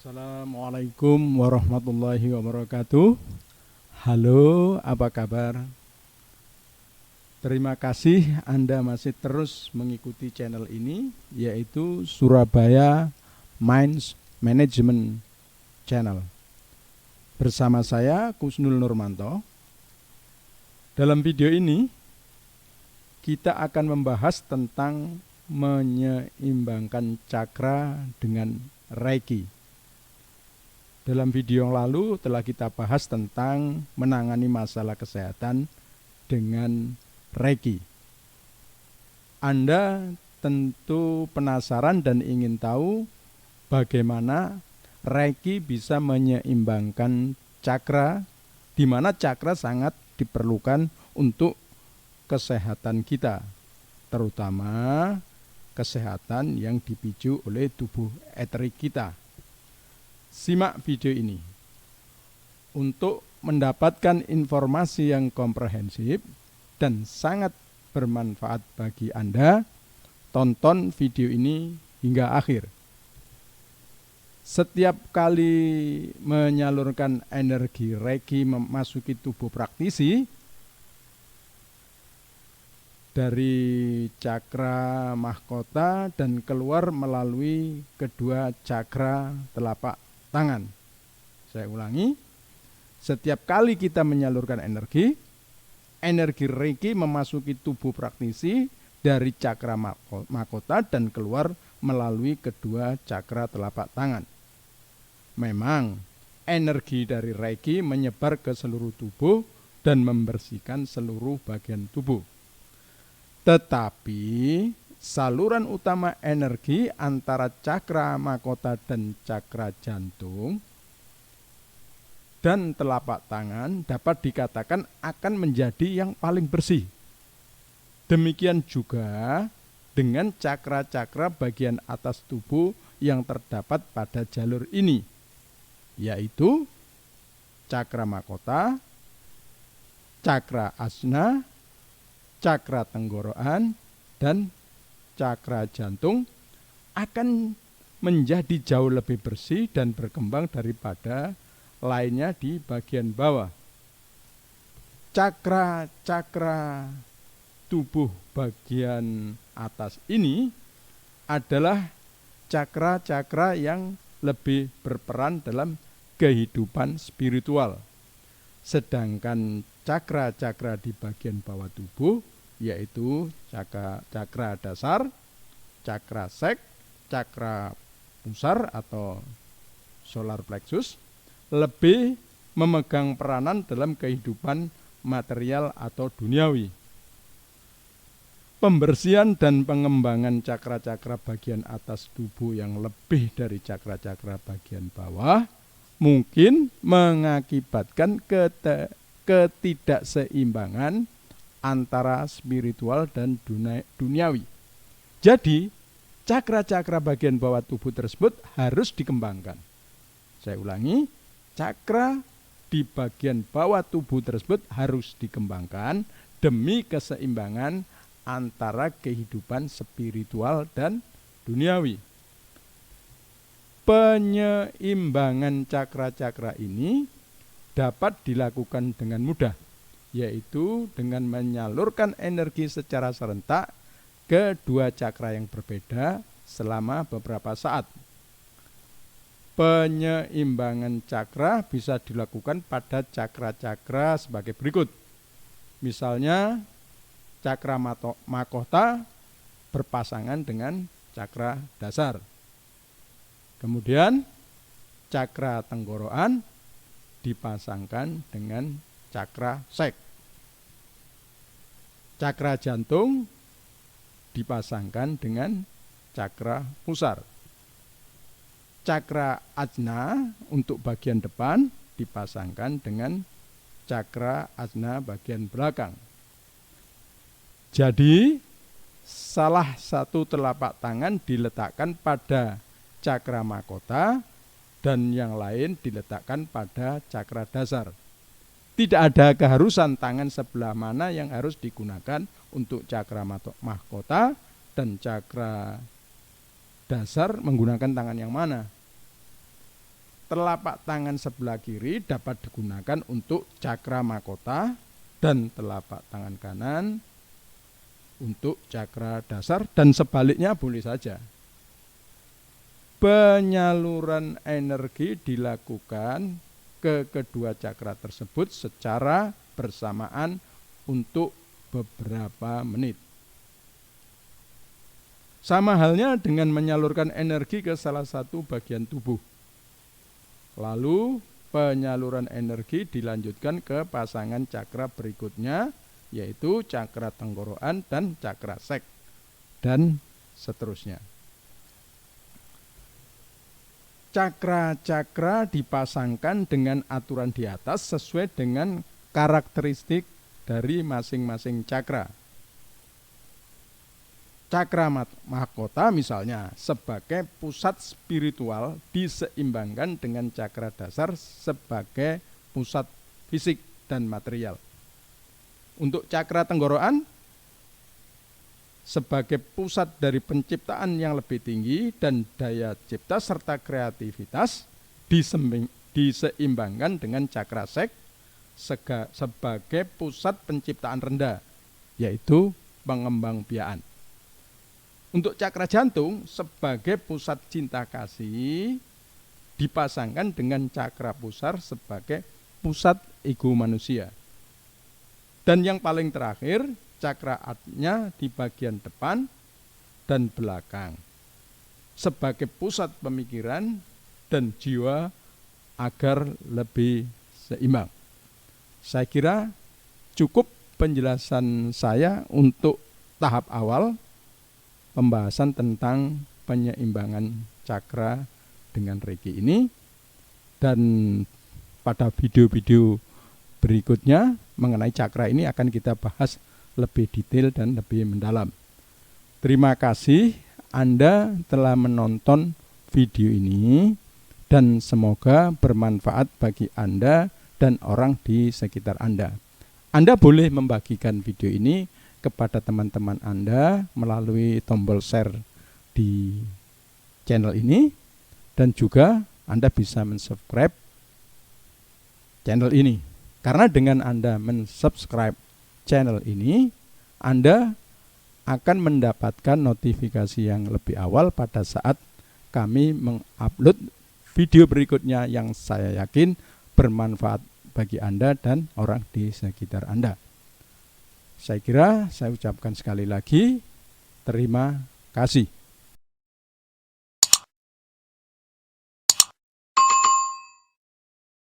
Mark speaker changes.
Speaker 1: Assalamualaikum warahmatullahi wabarakatuh. Halo, apa kabar? Terima kasih Anda masih terus mengikuti channel ini, yaitu Surabaya Minds Management Channel. Bersama saya Kusnul Nurmanto. Dalam video ini kita akan membahas tentang menyeimbangkan cakra dengan Reiki. Dalam video yang lalu telah kita bahas tentang menangani masalah kesehatan dengan Reiki. Anda tentu penasaran dan ingin tahu bagaimana Reiki bisa menyeimbangkan cakra, di mana cakra sangat diperlukan untuk kesehatan kita, terutama kesehatan yang dipicu oleh tubuh eterik kita. Simak video ini. Untuk mendapatkan informasi yang komprehensif dan sangat bermanfaat bagi Anda, tonton video ini hingga akhir. Setiap kali menyalurkan energi Reiki memasuki tubuh praktisi, dari cakra mahkota dan keluar melalui kedua cakra telapak tangan. Saya ulangi, setiap kali kita menyalurkan energi Reiki memasuki tubuh praktisi dari cakra mahkota dan keluar melalui kedua cakra telapak tangan. Memang energi dari Reiki menyebar ke seluruh tubuh dan membersihkan seluruh bagian tubuh. Tetapi saluran utama energi antara cakra mahkota dan cakra jantung dan telapak tangan dapat dikatakan akan menjadi yang paling bersih. Demikian juga dengan cakra-cakra bagian atas tubuh yang terdapat pada jalur ini, yaitu cakra mahkota, cakra asna, cakra tenggorokan, dan cakra jantung akan menjadi jauh lebih bersih dan berkembang daripada lainnya di bagian bawah. Cakra-cakra tubuh bagian atas ini adalah cakra-cakra yang lebih berperan dalam kehidupan spiritual. Sedangkan cakra-cakra di bagian bawah tubuh, yaitu cakra dasar, cakra sek, cakra pusar atau solar plexus, lebih memegang peranan dalam kehidupan material atau duniawi. Pembersihan dan pengembangan cakra-cakra bagian atas tubuh yang lebih dari cakra-cakra bagian bawah mungkin mengakibatkan ketidakseimbangan antara spiritual dan duniawi. Jadi, cakra-cakra bagian bawah tubuh tersebut harus dikembangkan. Saya ulangi, cakra di bagian bawah tubuh tersebut harus dikembangkan demi keseimbangan antara kehidupan spiritual dan duniawi. Penyeimbangan cakra-cakra ini dapat dilakukan dengan mudah, yaitu dengan menyalurkan energi secara serentak ke dua cakra yang berbeda selama beberapa saat. Penyeimbangan cakra bisa dilakukan pada cakra-cakra sebagai berikut. Misalnya, cakra mahkota berpasangan dengan cakra dasar. Kemudian, cakra tenggorokan dipasangkan dengan cakra sek. Cakra jantung dipasangkan dengan cakra pusar. Cakra ajna untuk bagian depan dipasangkan dengan cakra ajna bagian belakang. Jadi, salah satu telapak tangan diletakkan pada cakra mahkota dan yang lain diletakkan pada cakra dasar. Tidak ada keharusan tangan sebelah mana yang harus digunakan untuk cakra mahkota dan cakra dasar menggunakan tangan yang mana. telapak tangan sebelah kiri dapat digunakan untuk cakra mahkota dan telapak tangan kanan untuk cakra dasar, dan sebaliknya boleh saja. Penyaluran energi dilakukan ke kedua cakra tersebut secara bersamaan untuk beberapa menit. Sama halnya dengan menyalurkan energi ke salah satu bagian tubuh. Lalu penyaluran energi dilanjutkan ke pasangan cakra berikutnya, yaitu cakra tenggorokan dan cakra sek, dan seterusnya. Cakra-cakra dipasangkan dengan aturan di atas sesuai dengan karakteristik dari masing-masing cakra. Cakra mahkota misalnya sebagai pusat spiritual diseimbangkan dengan cakra dasar sebagai pusat fisik dan material. Untuk cakra tenggorokan sebagai pusat dari penciptaan yang lebih tinggi dan daya cipta serta kreativitas diseimbangkan dengan cakra sek sebagai pusat penciptaan rendah, yaitu pengembangbiakan. Untuk cakra jantung sebagai pusat cinta kasih dipasangkan dengan cakra pusar sebagai pusat ego manusia. Dan yang paling terakhir, cakra atnya di bagian depan dan belakang sebagai pusat pemikiran dan jiwa agar lebih seimbang. Saya kira cukup penjelasan saya untuk tahap awal pembahasan tentang penyeimbangan cakra dengan Reiki ini, dan pada video-video berikutnya mengenai cakra ini akan kita bahas lebih detail dan lebih mendalam. Terima kasih Anda telah menonton video ini dan semoga bermanfaat bagi Anda dan orang di sekitar Anda. Anda boleh membagikan video ini kepada teman-teman Anda melalui tombol share di channel ini, dan juga Anda bisa mensubscribe channel ini. Karena dengan Anda mensubscribe channel ini, Anda akan mendapatkan notifikasi yang lebih awal pada saat kami mengupload video berikutnya yang saya yakin bermanfaat bagi Anda dan orang di sekitar Anda. Saya kira saya ucapkan sekali lagi terima kasih.